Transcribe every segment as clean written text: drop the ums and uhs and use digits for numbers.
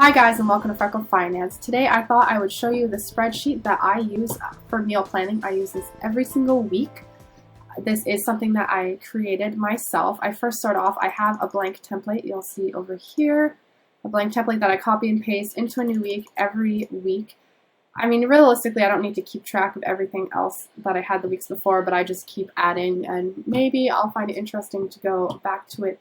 Hi guys, and welcome to Freckle Finance. Today I thought I would show you the spreadsheet that I use for meal planning. I use this every single week. This is something that I created myself. I first start off, I have a blank template you'll see over here. A blank template that I copy and paste into a new week every week. I mean, realistically, I don't need to keep track of everything else that I had the weeks before, but I just keep adding, and maybe I'll find it interesting to go back to it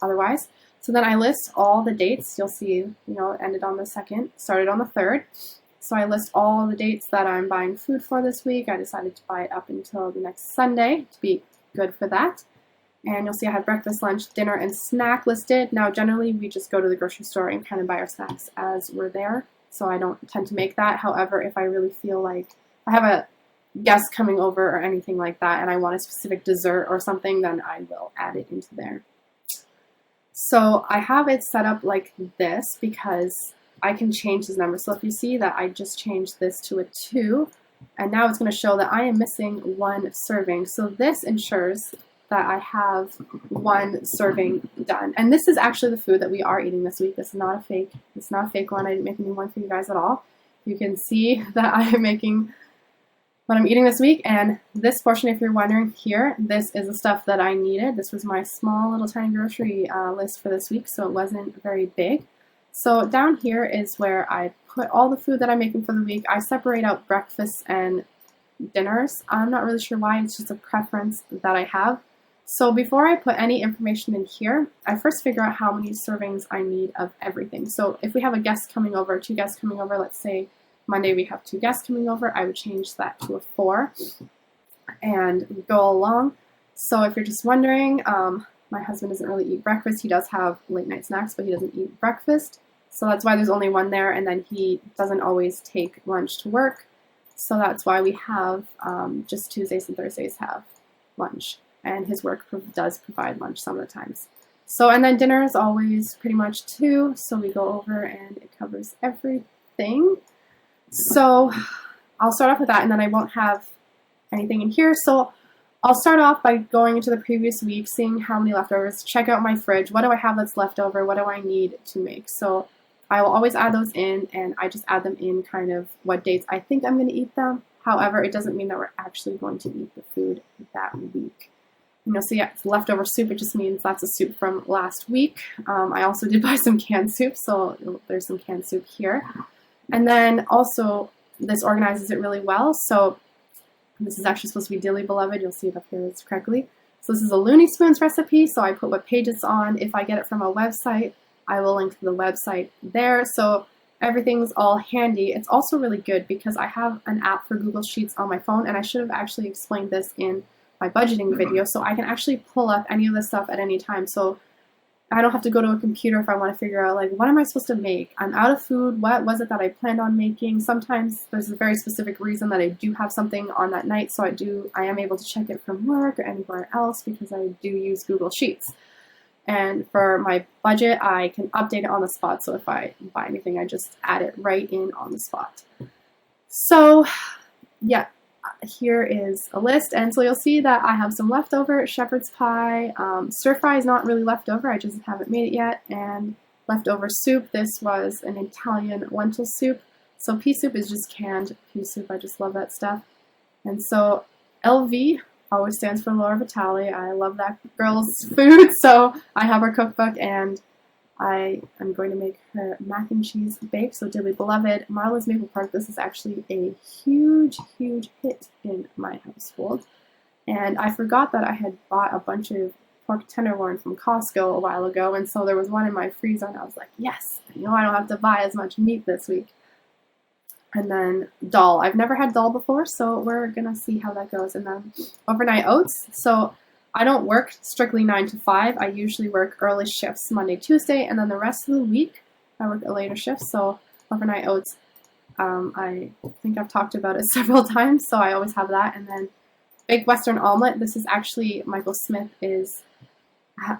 otherwise. So then I list all the dates. You'll see, it ended on the 2nd, started on the 3rd. So I list all the dates that I'm buying food for this week. I decided to buy it up until the next Sunday to be good for that. And you'll see I have breakfast, lunch, dinner, and snack listed. Now, generally, we just go to the grocery store and kind of buy our snacks as we're there. So I don't tend to make that. However, if I really feel like I have a guest coming over or anything like that and I want a specific dessert or something, then I will add it into there. So I have it set up like this because I can change this number. So if you see that I just changed this to a 2, and now it's going to show that I am missing 1 serving. So this ensures that I have 1 serving done. And this is actually the food that we are eating this week. This is not a fake. It's not a fake one. I didn't make a new one for you guys at all. You can see that I am making what I'm eating this week, and this portion, if you're wondering here, this is the stuff that I needed. This was my small little tiny grocery list for this week, so it wasn't very big. So down here is where I put all the food that I'm making for the week. I separate out breakfasts and dinners. I'm not really sure why, it's just a preference that I have. So before I put any information in here, I first figure out how many servings I need of everything. So if we have a guest coming over, 2 guests coming over, let's say Monday we have 2 guests coming over, I would change that to a 4 and go along. So if you're just wondering, my husband doesn't really eat breakfast. He does have late night snacks, but he doesn't eat breakfast. So that's why there's only 1 there, and then he doesn't always take lunch to work. So that's why we have just Tuesdays and Thursdays have lunch, and his work does provide lunch some of the times. So, and then dinner is always pretty much 2, so we go over and it covers everything. So I'll start off with that, and then I won't have anything in here. So I'll start off by going into the previous week, seeing how many leftovers, check out my fridge. What do I have that's left over? What do I need to make? So I will always add those in, and I just add them in kind of what dates I think I'm going to eat them. However, it doesn't mean that we're actually going to eat the food that week. So yeah, it's leftover soup. It just means that's a soup from last week. I also did buy some canned soup, so there's some canned soup here. And then also, this organizes it really well. So this is actually supposed to be Dearly Beloved. You'll see it up here, it's correctly. So this is a Looney Spoons recipe. So I put what page it's on. If I get it from a website, I will link to the website there. So everything's all handy. It's also really good because I have an app for Google Sheets on my phone, and I should have actually explained this in my budgeting video. So I can actually pull up any of this stuff at any time. So I don't have to go to a computer if I want to figure out, like, what am I supposed to make? I'm out of food. What was it that I planned on making? Sometimes there's a very specific reason that I do have something on that night, so I am able to check it from work or anywhere else because I do use Google Sheets. And for my budget, I can update it on the spot, so if I buy anything, I just add it right in on the spot. So, yeah. Here is a list, and so you'll see that I have some leftover shepherd's pie. Stir fry is not really leftover, I just haven't made it yet, and leftover soup. This was an Italian lentil soup. So pea soup is just canned pea soup. I just love that stuff. And so LV always stands for Laura Vitale. I love that girl's food, so I have her cookbook, and I am going to make her mac and cheese bake. So Dearly Beloved, Marla's Maple Park. This is actually a huge, huge hit in my household. And I forgot that I had bought a bunch of pork tenderloin from Costco a while ago, and so there was one in my freezer, and I was like, yes, I don't have to buy as much meat this week. And then dal. I've never had dal before, so we're going to see how that goes. And then overnight oats. So I don't work strictly 9 to 5. I usually work early shifts Monday, Tuesday, and then the rest of the week I work a later shift. So overnight oats, I think I've talked about it several times, so I always have that. And then Big Western Omelet. This is actually, Michael Smith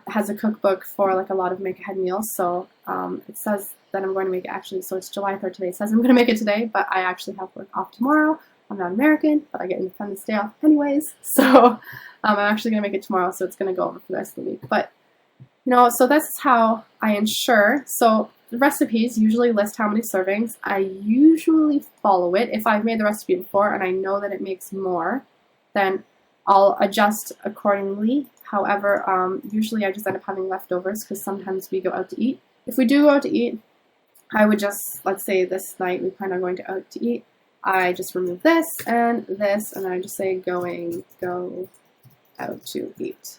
has a cookbook for like a lot of make-ahead meals. So it says that I'm going to make it actually, so it's July 3rd today. It says I'm going to make it today, but I actually have work off tomorrow. I'm not American, but I get Independence Day off anyways. So I'm actually going to make it tomorrow, so it's going to go over for the rest of the week. But, so that's how I ensure. So the recipes usually list how many servings. I usually follow it. If I've made the recipe before and I know that it makes more, then I'll adjust accordingly. However, usually I just end up having leftovers because sometimes we go out to eat. If we do go out to eat, I would just, let's say this night we plan on going out to eat, I just remove this, and I just say go out to eat.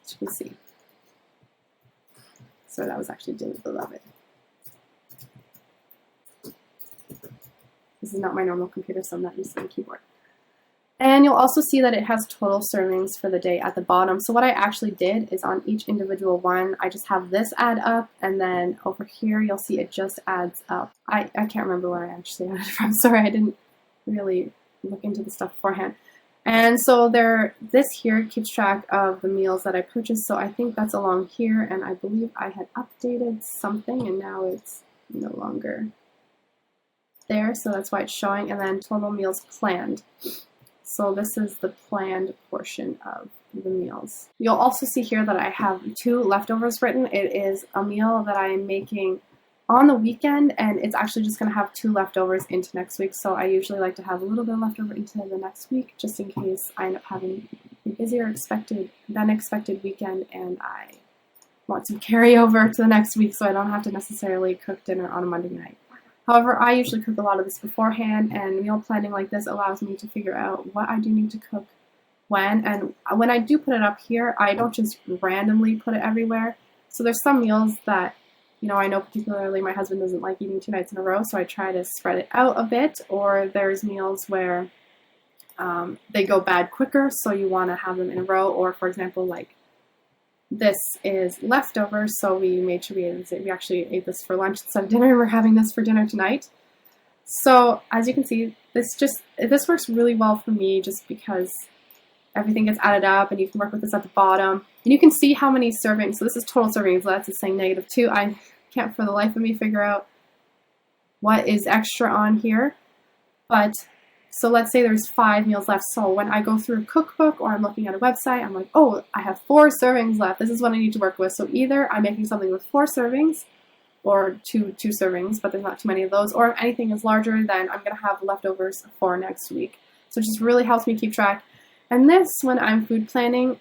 As you can see. So that was actually David Beloved. This is not my normal computer, so I'm not using the keyboard. And you'll also see that it has total servings for the day at the bottom. So what I actually did is on each individual one, I just have this add up, and then over here you'll see it just adds up. I can't remember where I actually added it from. Sorry, I didn't really look into the stuff beforehand. And so this here keeps track of the meals that I purchased. So I think that's along here, and I believe I had updated something and now it's no longer there. So that's why it's showing. And then total meals planned. So this is the planned portion of the meals. You'll also see here that I have 2 leftovers written. It is a meal that I am making on the weekend, and it's actually just going to have 2 leftovers into next week. So I usually like to have a little bit leftover into the next week, just in case I end up having a busier than expected weekend and I want some carryover to the next week so I don't have to necessarily cook dinner on a Monday night. However, I usually cook a lot of this beforehand, and meal planning like this allows me to figure out what I do need to cook when. And when I do put it up here, I don't just randomly put it everywhere. So there's some meals that, you know, I know particularly my husband doesn't like eating 2 nights in a row, so I try to spread it out a bit. Or there's meals where they go bad quicker, so you want to have them in a row. Or for example, like this is leftovers, so we made sure we actually ate this for lunch instead of dinner. We're having this for dinner tonight. So as you can see, this works really well for me just because everything gets added up, and you can work with this at the bottom. And you can see how many servings. So this is total servings. That's just saying -2. I can't for the life of me figure out what is extra on here. But so let's say there's 5 meals left. So when I go through a cookbook or I'm looking at a website, I'm like, oh, I have 4 servings left. This is what I need to work with. So either I'm making something with 4 servings or two servings, but there's not too many of those. Or if anything is larger, then I'm going to have leftovers for next week. So it just really helps me keep track. And this, when I'm food planning,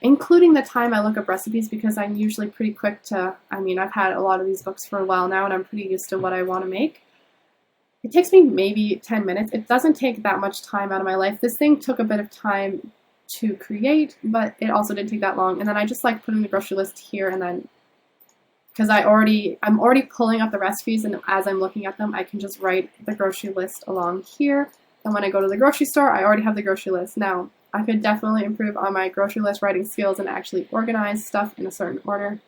including the time I look up recipes, because I'm usually pretty quick to, I've had a lot of these books for a while now, and I'm pretty used to what I want to make. It takes me maybe 10 minutes. It doesn't take that much time out of my life. This thing took a bit of time to create, but it also didn't take that long. And then I just like putting the grocery list here, and then because I'm already pulling up the recipes, and as I'm looking at them, I can just write the grocery list along here. And when I go to the grocery store, I already have the grocery list. Now, I could definitely improve on my grocery list writing skills and actually organize stuff in a certain order,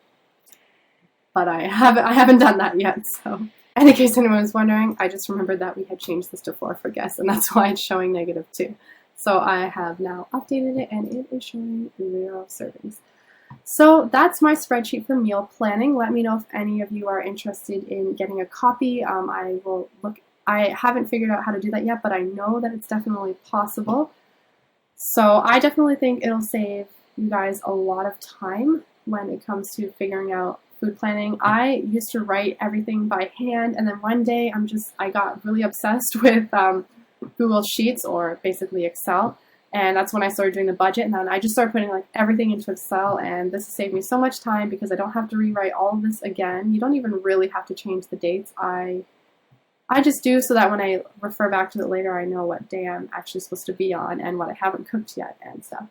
but I haven't done that yet. So, and in case anyone was wondering, I just remembered that we had changed this to 4 for guests, and that's why it's showing -2. So I have now updated it, and it is showing 0 servings. So that's my spreadsheet for meal planning. Let me know if any of you are interested in getting a copy. I will look. I haven't figured out how to do that yet, but I know that it's definitely possible. So I definitely think it'll save you guys a lot of time when it comes to figuring out food planning. I used to write everything by hand, and then one day I got really obsessed with Google Sheets, or basically Excel, and that's when I started doing the budget, and then I just started putting like everything into Excel, and this has saved me so much time because I don't have to rewrite all of this again. You don't even really have to change the dates. I just do so that when I refer back to it later, I know what day I'm actually supposed to be on and what I haven't cooked yet and stuff.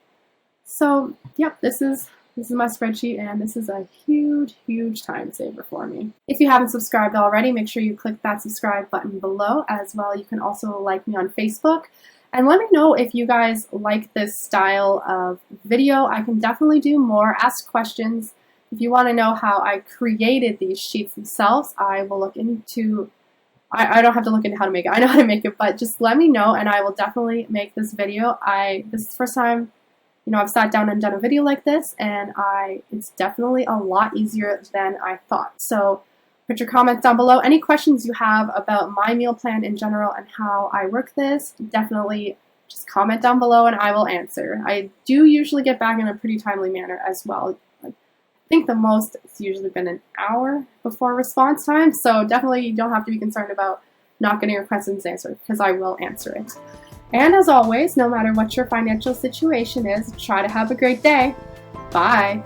So, yep, this is my spreadsheet, and this is a huge, huge time saver for me. If you haven't subscribed already, make sure you click that subscribe button below. As well, you can also like me on Facebook. And let me know if you guys like this style of video. I can definitely do more. Ask questions. If you want to know how I created these sheets themselves, I will look into I don't have to look into how to make it. I know how to make it, but just let me know, and I will definitely make this video. This is the first time, I've sat down and done a video like this, and it's definitely a lot easier than I thought. So put your comments down below. Any questions you have about my meal plan in general and how I work this, definitely just comment down below and I will answer. I do usually get back in a pretty timely manner as well. I think the most it's usually been an hour before response time, so definitely you don't have to be concerned about not getting your questions answered, because I will answer it. And as always, no matter what your financial situation is, try to have a great day. Bye!